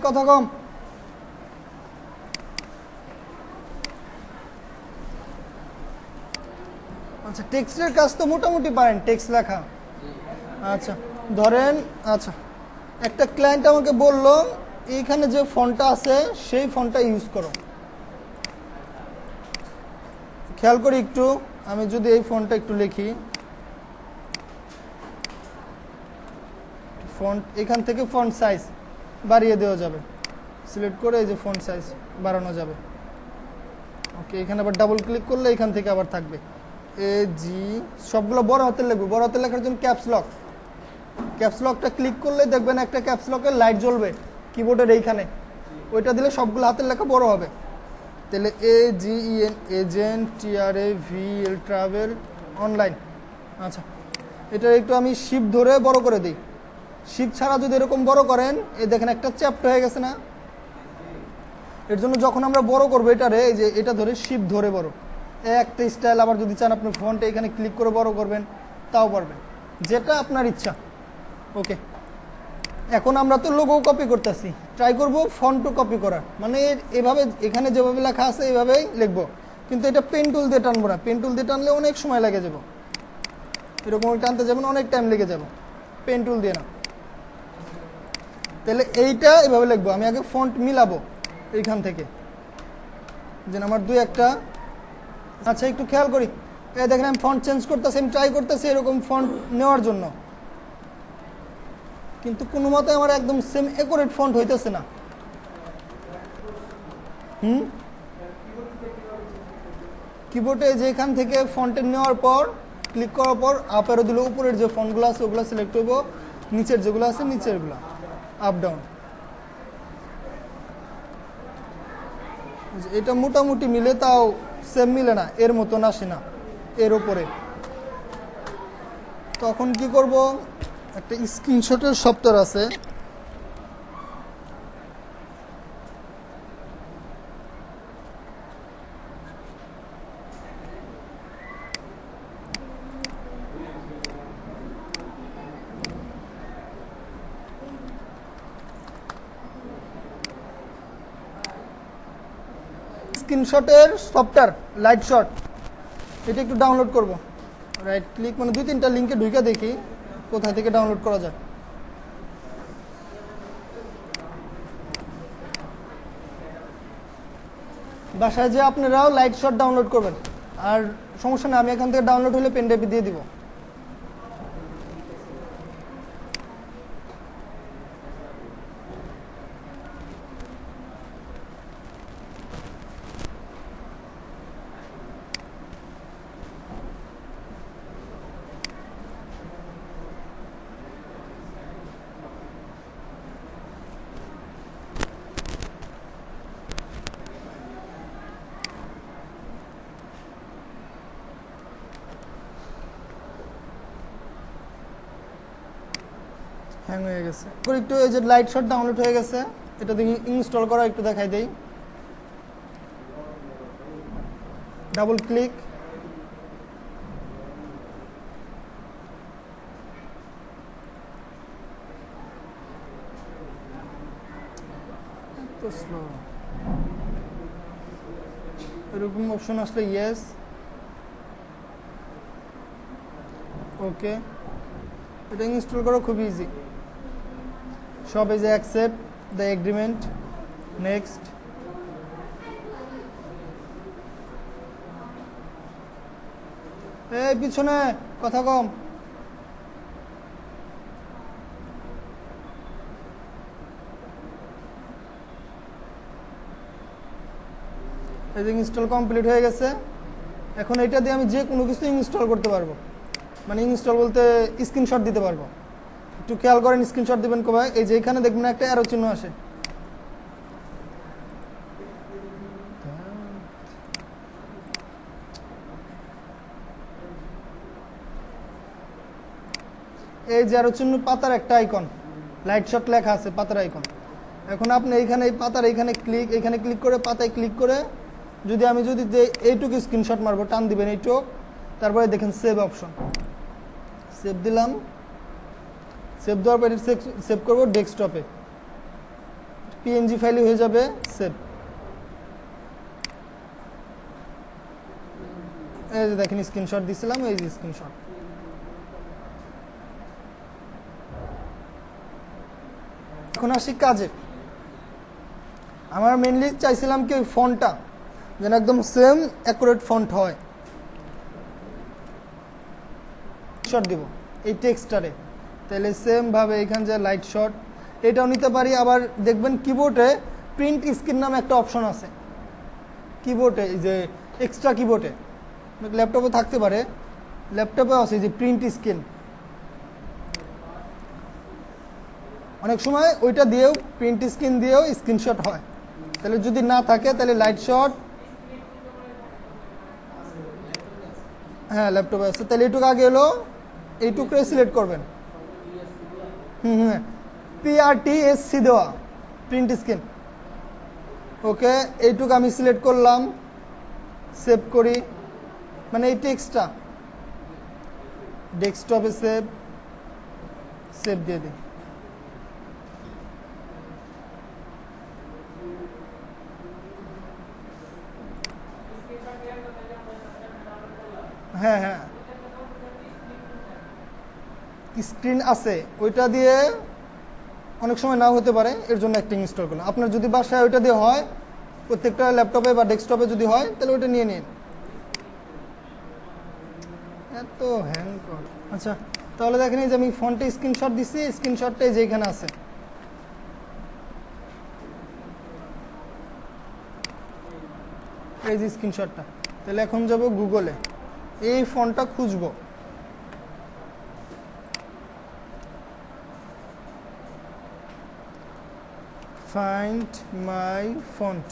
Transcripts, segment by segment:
কথা কম। আচ্ছা, টেক্সটের কাজ তো মোটামুটি পারেন, টেক্সট লেখা। আচ্ছা ধরেন, আচ্ছা একটা ক্লায়েন্ট আমাকে বললো এইখানে যে ফন্টটা আছে সেই ফন্টটা ইউজ করো। খেয়াল করি একটু, আমি যদি এই ফন্টটা একটু লিখি, ফন্ট এখান থেকে ফন্ট সাইজ বাড়িয়ে দেওয়া যাবে, সিলেক্ট করে এই যে ফন্ট সাইজ বাড়ানো যাবে। ওকে, এখানে আবার ডাবল ক্লিক করলে এখান থেকে আবার থাকবে এ জি, সবগুলো বড় হাতে লিখবে। বড় হাতে লেখার জন্য ক্যাপস লক, ক্যাপস লকটা ক্লিক করলে দেখবেন একটা ক্যাপস লকের লাইট জ্বলবে কিবোর্ডের এইখানে, ওইটা দিলে সবগুলো হাতের লেখা বড় হবে। তাহলে A G E N, agent, TRA V L, travel, online. আচ্ছা, এটা একটু আমি শিফট ধরে বড় করে দিই। শিফট ছাড়া যদি এরকম বড় করেন, এই দেখেন একটা চ্যাপ্ট হয়ে গেছে না। এর জন্য যখন আমরা বড় করবো এটারে, এই যে এটা ধরে শিফট ধরে বড়, একটা স্টাইল। আবার যদি চান আপনি ফন্টে এখানে ক্লিক করে বড় করবেন তাও পারবেন, যেটা আপনার ইচ্ছা। ওকে, এখন আমরা তো লোগো কপি করতেছি, ট্রাই করব ফন্টও কপি করার, মানে এভাবে এখানে যেভাবে লেখা আছে এইভাবেই লিখবো, কিন্তু এটা পেন টুল দিয়ে টানবো না। পেন টুল দিয়ে টানলে অনেক সময় লেগে যাব, এরকম টানতে যাবেন অনেক টাইম লেগে যাব, পেন টুল দিয়ে না। তাহলে এইটা এভাবে লিখবো। আমি আগে ফন্ট মিলাবো এইখান থেকে, যেন আমার দুই একটা। আচ্ছা একটু খেয়াল করি, এই দেখেন আমি ফন্ট চেঞ্জ করতেছি, আমি ট্রাই করতেছি এরকম ফন্ট নেওয়ার জন্য, কিন্তু কোনো মতে আমার একদম সেম অ্যাকুরেট ফন্ট হইতেছে না। কিবোর্ডে যেখান থেকে ফন্টের নেওয়ার পর ক্লিক করার পর আপ অ্যারো দিলে উপরের যে ফন্টগুলো আছে ওগুলো সিলেক্ট করবো, নিচের যেগুলো আছে নিচেরগুলো আপ ডাউন। এটা মোটামুটি মিলে, তাও সেম মিলে না, এর মতন আসে না এর উপরে। তখন কি করব, একটা স্ক্রিনশটের সফটওয়্যার আছে, স্ক্রিনশটের সফটওয়্যার লাইট শট, এটা একটু ডাউনলোড করব। রাইট ক্লিক, মানে দুই তিনটা লিঙ্কে ঢুকে দেখি কোথা থেকে ডাউনলোড করা যায়। বাসায় যে আপনারাও লাইট শট ডাউনলোড করবেন, আর সমস্যা নেই, আমি এখান থেকে ডাউনলোড হলে পেন ড্রাইভে দিয়ে দিব। হ্যাং হয়ে গেছে। একটু এই যে লাইট শট ডাউনলোড হয়ে গেছে, এটা দেখি ইনস্টল করা একটু দেখাই দেই। ডাবল ক্লিক, তো স্লো, এরকম অপশন আসলে ইয়েস, ওকে। এটা ইনস্টল করা খুব ইজি, সব এই যে অ্যাকসেপ্ট দ্য এগ্রিমেন্ট, নেক্সট। এই পিছনে কথা কম। এই যে ইনস্টল কমপ্লিট হয়ে গেছে। এখন এটা দিয়ে আমি যে কোনো কিছু ইনস্টল করতে পারবো, মানে ইনস্টল বলতে স্ক্রিনশট দিতে পারবো। একটু খেয়াল করেন, স্ক্রিনশট দিবেন কবে, এই যে এখানে দেখবেন একটা অ্যারো চিহ্ন আসে, এই যে অ্যারো চিহ্ন পাতার একটা আইকন, লাইট শট লেখা আছে পাতার আইকন। এখন আপনি এইখানে এই পাতার এখানে ক্লিক করে পাতায় ক্লিক করে যদি আমি যে এইটুকু স্ক্রিনশট মারবো, টান দিবেন এইটুক, তারপরে দেখেন সেভ অপশন, সেভ দিলাম। সেভ দেওয়ার পরে সেভ করবো ডেস্কটপে, পিএনজি ফাইলে হয়ে যাবে সেভ। এই যে দেখেন স্ক্রিনশট দিছিলাম, এই যে স্ক্রিনশট। এখন আসি কাজে। আমার মেনলি চাইছিলাম কি ওই ফন্টটা যেন একদম সেম অ্যাকুরেট ফন্ট হয়। শট দিব এই টেক্সটারে, তাহলে সেম ভাবে এখান যে লাইট শট এটাও নিতে পারি। আবার দেখবেন কিবোর্ডে প্রিন্ট স্ক্রিন নামে একটা অপশন আছে কিবোর্ডে, এই যে এক্সট্রা কিবোর্ডে, ল্যাপটপে থাকতে পারে, ল্যাপটপে আছে যে প্রিন্ট স্ক্রিন। অনেক সময় ওইটা দিয়েও প্রিন্ট স্ক্রিন দিয়েও স্ক্রিনশট হয়। তাহলে যদি না থাকে তাহলে লাইট শট, হ্যাঁ ল্যাপটপে আছে, তাহলে এইটুকু আগে এলো, এইটুকুই সিলেক্ট করবেন। PRTSC দেওয়া প্রিন্ট স্ক্রিন। ওকে, এইটুকু আমি সিলেক্ট করলাম, সেভ করি, মানে এই টেক্সটটা ডেস্কটপে সেভ দিয়ে দিই। হ্যাঁ হ্যাঁ স্ক্রিন আছে, ওইটা দিয়ে অনেক সময় নাও হতে পারে, এর জন্য একটা ইনস্টল করলাম। আপনার যদি বাসায় ওইটা দিয়ে হয়, প্রত্যেকটা ল্যাপটপে বা ডেস্কটপে যদি হয়, তাহলে ওইটা নিয়ে নিন। এত হ্যাং কর। আচ্ছা, তাহলে দেখেন এই যে আমি ফন্টে স্ক্রিনশট দিচ্ছি, স্ক্রিনশটটাই যেখানে আছে। এই যে স্ক্রিনশটটা, তাহলে এখন যাব গুগলে, এই ফন্টটা খুঁজবো। Find my font,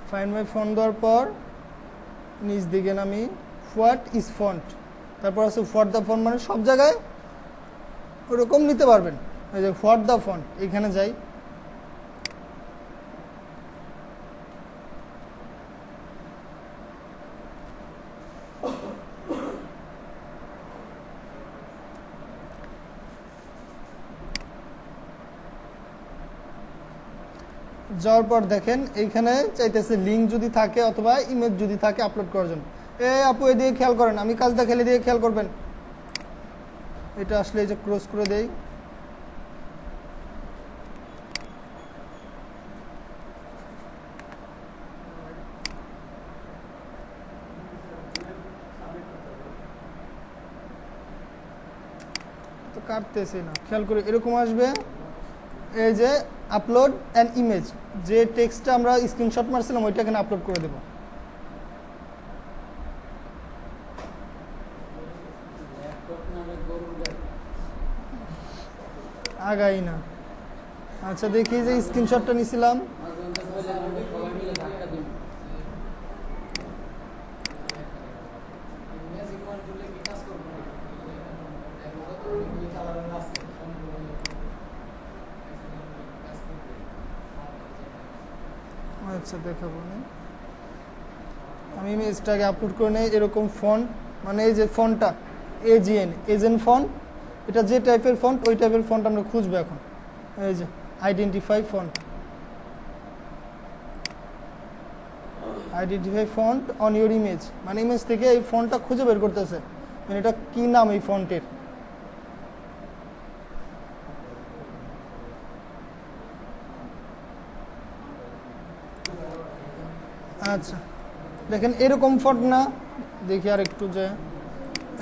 find my font দেওয়ার পর নিচ দিকে নামি হোয়াট ইজ ফন্ট, তারপর আছে হোয়াট দ্য ফন্ট, মানে সব জায়গায় ওরকম নিতে পারবেন। এই যে হোয়াট দ্য ফন্ট, এখানে যাই, যাওয়ার পর দেখেন এইখানে চাইতেছে লিঙ্ক যদি থাকে অথবা ইমেজ যদি থাকে আপলোড করার জন্য। আপু এদিকে খেয়াল করেন, আমি কাজটা খেলে দিয়ে খেয়াল করবেন। এটা আসলে এই যে ক্লোজ করে দেই, তো কাটতেছি না, খেয়াল করে এরকম আসবে। এই যে আপলোড অ্যান ইমেজ, যে টেক্সটটা আমরা স্ক্রিনশট মারছিলাম ওইটা এখানে আপলোড করে দেব। আগাই না। আচ্ছা দেখি যে স্ক্রিনশটটা নিছিলাম, আচ্ছা দেখাবো না, আমি ইমেজটাকে আপলোড করে নেই। এরকম ফন্ট, মানে এই যে ফন্টটা এজেন্ট ফন্ট, এটা যে টাইপের ফন্ট ওই টাইপের ফন্ট আমরা খুঁজবো এখন। এই যে identify font, identify font on your image, মানে ইমেজ থেকে এই ফন্টটা খুঁজে বের করতেছে, মানে এটা কি নাম এই ফন্টের। আচ্ছা দেখেন এরকম ফন্ট না, দেখি আর একটু যে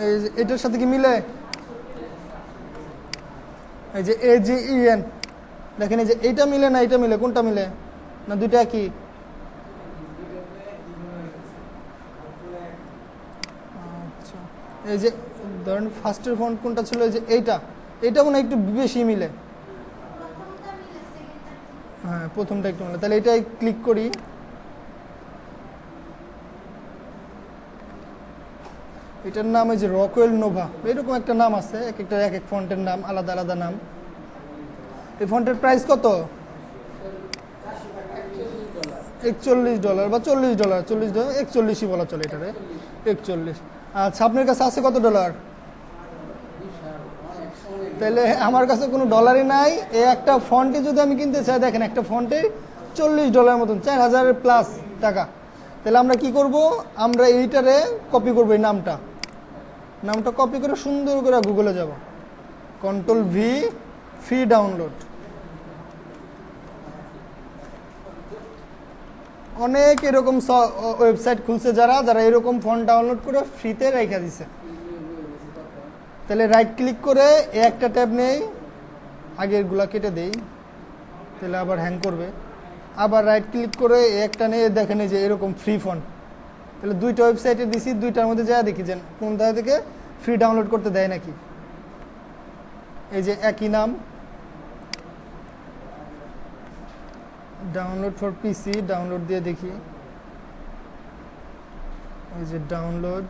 এই যে এটার সাথে কি মিলে, এই যে AGEN, দেখেন এই যে এইটা মিলে না এটা মিলে, কোনটা মিলে না দুইটা কি? আচ্ছা এই যে ধরেন ফার্স্টের ফন্ট কোনটা ছিল, এই যে এইটা মনে হয় একটু বেশি মিলে। হ্যাঁ প্রথমটা একটু মিলে, তাহলে এটাই ক্লিক করি। এটার নাম এই যে রকওয়েল নোভা, এরকম একটা নাম আছে, এক একটা এক এক ফন্টের নাম আলাদা আলাদা নাম। এই ফন্টের প্রাইস কত? $41 বা $40, $40, 41ই বলা চলে এটারে, 41। আচ্ছা আপনার কাছে আছে কত ডলার? তাহলে আমার কাছে কোনো ডলারই নাই, এই একটা ফন্টে যদি আমি কিনতে চাই, দেখেন একটা ফন্টে $40 মতন, 4000 প্লাস টাকা। তাহলে আমরা কি করব, আমরা এইটারে কপি করবো, এই নামটা কপি করে সুন্দর করে গুগলে যাব, Ctrl+V, ফ্রি ডাউনলোড। অনেক এরকম ওয়েবসাইট খুলছে যারা এরকম ফন্ট ডাউনলোড করে ফ্রিতে রেখে দিছে। তাহলে রাইট ক্লিক করে একটা ট্যাব নেই, আগেরগুলা কেটে দেই, তাহলে আবার হ্যাং করবে। আবার রাইট ক্লিক করে একটা নিয়ে দেখেন এই যে এরকম ফ্রি ফন্ট। তাহলে দুইটা ওয়েবসাইটে দিছি, দুইটার মধ্যে যা দেখি যে কোনটা থেকে ফ্রি ডাউনলোড করতে দেয় নাকি। এই যে একই নাম, ডাউনলোড ফর পিসি, ডাউনলোড দিয়ে দেখি। এই যে ডাউনলোড,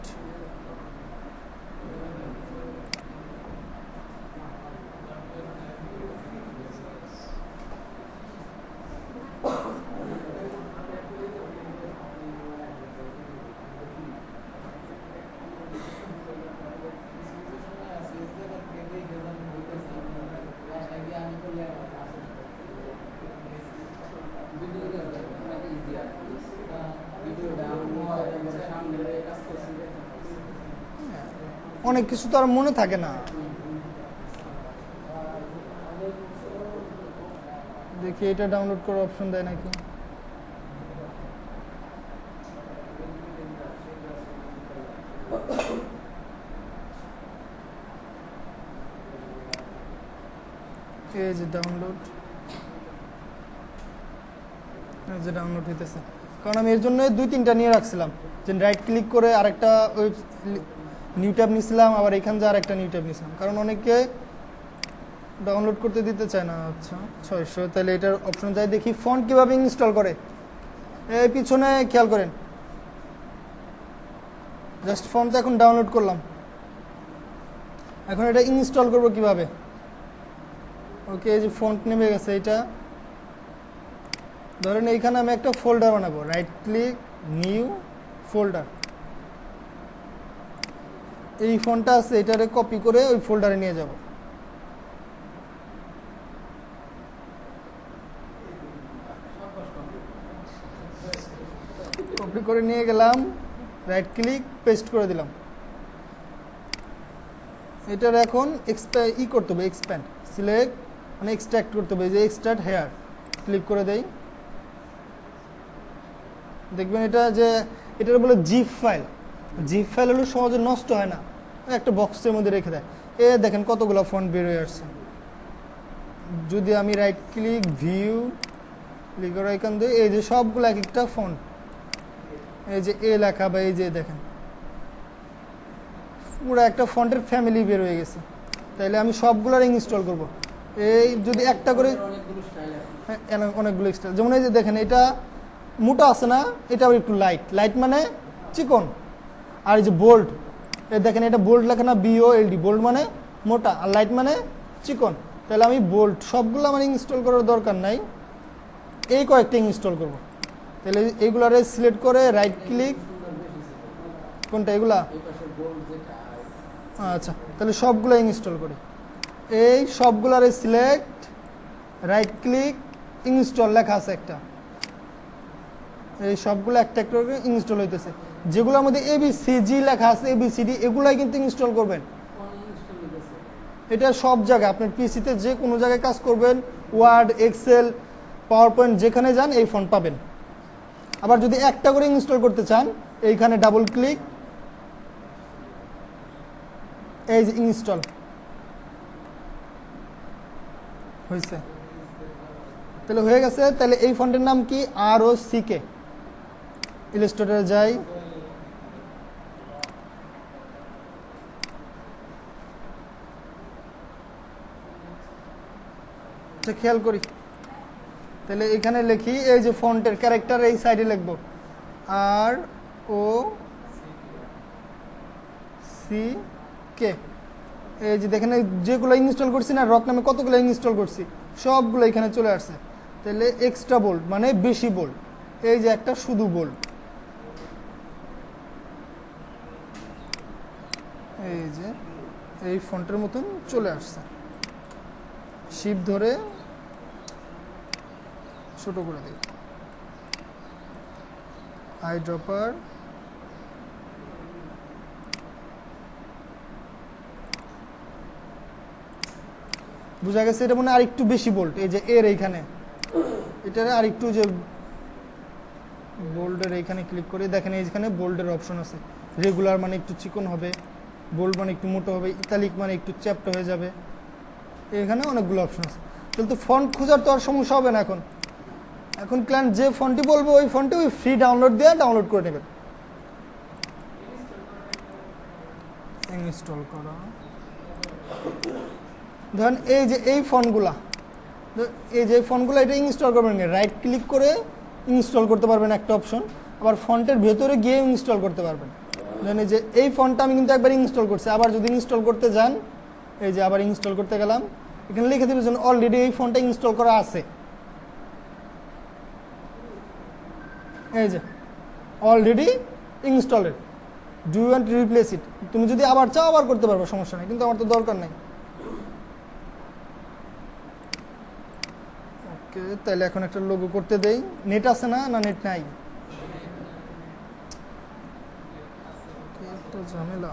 অনেক কিছু তো আর মনে থাকে না। দেখি এটা ডাউনলোড করার অপশন দেয় নাকি। এই যে ডাউনলোড, এই যে ডাউনলোড হইতেছে। কারণ আমি এর জন্য 2-3টা নিয়ে রাখছিলাম, যে রাইট ক্লিক করে আরেকটা নিউ ট্যাব নিয়েছিলাম, আবার এখানে যে আরেকটা নিউ ট্যাব নিয়েছিলাম, কারণ অনেকে ডাউনলোড করতে দিতে চায় না। আচ্ছা 600, তাহলে এটার অপশন যাই দেখি ফন্ট কিভাবে ইনস্টল করে। এই পিছনে খেয়াল করেন, জাস্ট ফন্ট এখন ডাউনলোড করলাম, এখন এটা ইনস্টল করব কিভাবে। ওকে, এই যে ফন্ট নেমে গেছে। এটা ধরেন এইখানে আমি একটা ফোল্ডার বানাবো, রাইট ক্লিক, নিউ ফোল্ডার, এই ফন্টটা আছে এটারে কপি করে ওই ফোল্ডারে নিয়ে যাব। কপি করে নিয়ে গেলাম, রাইট ক্লিক, পেস্ট করে দিলাম। এটার এখন করতে হবে, এক্সপ্যান্ড, সিলেক্ট মানে এক্সট্রাক্ট করতে হবে, যে এক্সট্রাক্ট হেয়ার ক্লিক করে দেই। দেখবেন এটা যে এটার বলে জিপ ফাইল। জিপ ফাইল হলো সহজে নষ্ট হয় না, একটা বক্সের মধ্যে রেখে দেয়। দেখেন কতগুলো ফন্ট বের হয়ে আসছে। যদি আমি রাইট ক্লিক, ভিউ ক্লিক করে এখান দিয়ে এই যে সবগুলো এক একটা ফন্ট, এই যে এ লেখা বা এই যে দেখেন পুরো একটা ফন্টের ফ্যামিলি বের হয়ে গেছে। তাইলে আমি সবগুলোর ইনস্টল করব। এই যদি একটা করে, অনেকগুলো স্টাইল, যেমন এই যে দেখেন এটা মোটা আছে না, এটা আবার একটু লাইট মানে চিকন। আর এই যে বোল্ড, এই দেখেন এটা বোল্ড লেখা না, BOLD, বোল্ড মানে মোটা আর লাইট মানে চিকন। তাহলে আমি বোল্ড সবগুলো আমার ইনস্টল করার দরকার নাই, এই কয়েকটা ইনস্টল করব। তাহলে এইগুলারে সিলেক্ট করে রাইট ক্লিক, কোনটা এগুলা, আচ্ছা তাহলে সবগুলো ইনস্টল করি। এই সবগুলারে সিলেক্ট, রাইট ক্লিক, ইনস্টল লেখা আছে একটা, এই সবগুলো একটা একটা করে ইনস্টল হইতেছে। যেগুলোর মধ্যে ABCG লেখা আছে, ABCD, এগুলাই কিন্তু ইনস্টল করবেন। এটা সব জায়গায় আপনার পিসিতে যে কোনো জায়গায় কাজ করবেন, ওয়ার্ড, এক্সেল, পাওয়ার পয়েন্ট, যেখানে যান এই ফন্ট পাবেন। আবার যদি একটা করে ইনস্টল করতে চান, এইখানে ডাবল ক্লিক, এই যে ইনস্টল হয়েছে। তাহলে হয়ে গেছে। তাহলে এই ফন্টের নাম কি, ROCK। ইলাস্ট্রেটরে যাই, খেয়াল করি। তাহলে এখানে লিখি, এই যে ফন্টের ক্যারেক্টার এই সাইডে লিখবো, ROCK। এই যে দেখেন যেগুলো ইনস্টল করছি না, রক নামে কতগুলো ইনস্টল করছি, সবগুলো এখানে চলে আসছে। তাহলে এক্সট্রা বোল্ড মানে বেশি বোল্ড, এই যে একটা শুধু বোল্ড, এই যে এই ফন্টের মতন চলে আসছে। শিপ ধরে ছোট করে দিই, আই ড্রপার বুঝা গেছে। এটা মানে আরেকটু বেশি বোল্ড, এই যে এর এইখানে এটারে আরেকটু যে বোল্ডের এইখানে ক্লিক করে দেখেন এইখানে বোল্ডের অপশন আছে। রেগুলার মানে একটু চিকন হবে, বোল্ড মানে একটু মোটো হবে, ইতালিক মানে একটু চ্যাপ্টা হয়ে যাবে, এখানে অনেকগুলো অপশন আছে। তাহলে তো ফন্ট খোঁজার তো আর সমস্যা হবে না। এখন ক্লায়েন্ট যে ফন্টটি বলবো ওই ফন্টে ওই ফ্রি ডাউনলোড দিয়ে ডাউনলোড করে নেবেন। ইনস্টল করা, ধরেন এই যে এই ফন্টগুলা, এটা ইনস্টল করবেন, রাইট ক্লিক করে ইনস্টল করতে পারবেন একটা অপশন, আবার ফন্টের ভেতরে গিয়ে ইনস্টল করতে পারবেন। ধরেন এই যে এই ফন্টটা আমি কিন্তু একবার ইনস্টল করছি, আবার যদি ইনস্টল করতে যান, এই যে আবার ইনস্টল করতে গেলাম, এখানে লিখে দেবেন অলরেডি এই ফন্টটা ইনস্টল করা আছে, এই যে already installed, do you want to replace it. তুমি যদি আবার চাও আবার করতে পারবে, সমস্যা নেই, কিন্তু আমার তো দরকার নাই। ওকে, তাহলে এখন একটা লোগো করতে দেই। নেট আছে না, নেট নাই, একটা ঝামেলা।